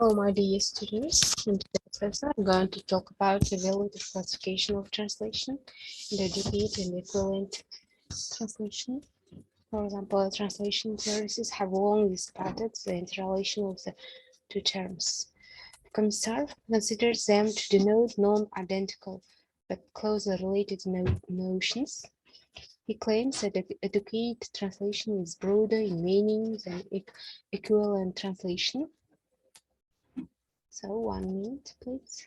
Hello, my dear students. In today's lesson, I'm going to talk about the evaluative classification of translation and educate and equivalent translation. For example, translation theories have long disputed the interrelation of the two terms. Commissar considers them to denote non-identical but closely related notions. He claims that educate translation is broader in meaning than equivalent translation. So 1 minute, please.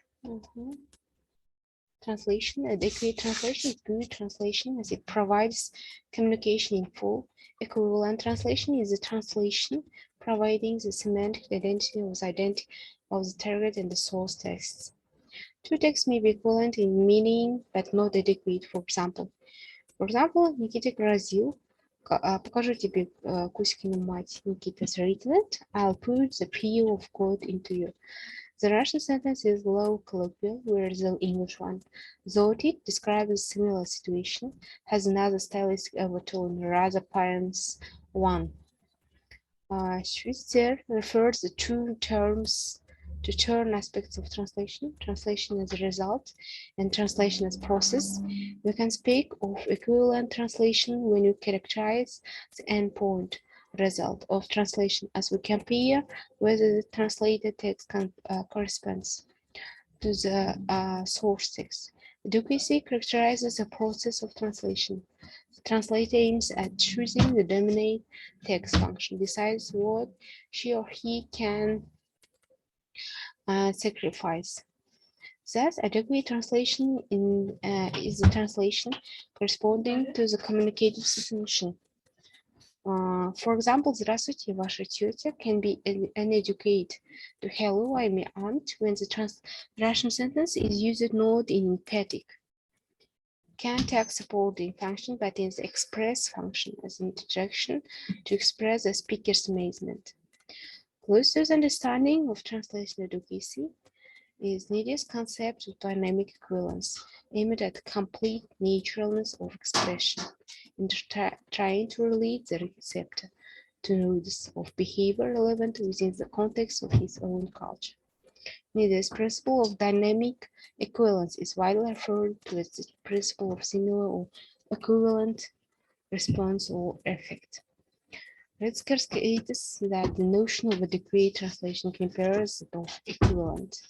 Translation, adequate translation is good translation as it provides communication in full. Equivalent translation is a translation providing the semantic identity of the target and the source texts. Two texts may be equivalent in meaning, but not adequate. For example, Никита грозил, покажу тебе Кузькину мать. Nikita's written it. I'll put the peel of God into you. The Russian sentence is low colloquial, whereas the English one. Zotit describes a similar situation, has another stylistic overtone, rather parents one. Schweitzer refers the two terms to turn aspects of translation, translation as a result and translation as process. We can speak of equivalent translation when you characterize the endpoint result of translation as we compare whether the translated text corresponds to the source text. Adequacy characterizes the process of translation. The translator aims at choosing the dominant text function, decides what she or he can sacrifice. Thus, adequate translation is the translation corresponding to the communicative solution. For example, здравствуйте, ваша тетя can be uneducated to hello, I'm your aunt when the Russian sentence is used not in emphatic. Can text supporting function, but in the express function as an interjection to express the speaker's amazement. Close to the understanding of translation adequacy is Nidi's concept of dynamic equivalence, aimed at complete naturalness of expression, and trying to relate the receptor to nodes of behavior relevant within the context of his own culture. Nidi's principle of dynamic equivalence is widely referred to as the principle of similar or equivalent response or effect. Ritzker states that the notion of adequate translation compares of equivalent.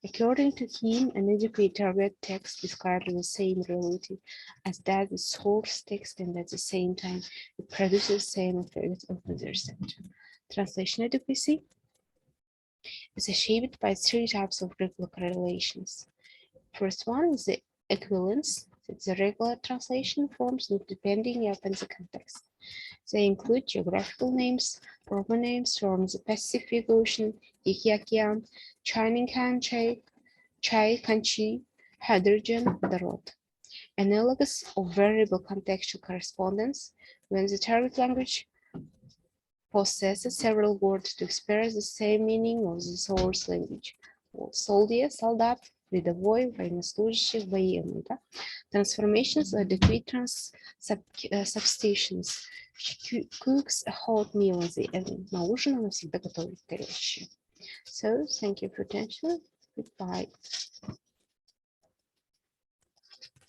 According to him, an adequate target text describes the same reality as that the source text, and at the same time it produces the same effect of the receptor. Translation adequacy is shaped by three types of regular correlations. First one is the equivalence. That the regular translation forms depending upon the context. They include geographical names, proper names from the Pacific Ocean, Тихий океан, China country, Chai country, hydrogen, водород. Analogous or variable contextual correspondence when the target language possesses several words to express the same meaning of the source language. Soldier, солдат, рядовой, военнослужащий, военный. Да? Transformations or adequate substitutions. She cooks a hot meal in the evening. На ужин она всегда готовит горячее. So, thank you for attention. Goodbye.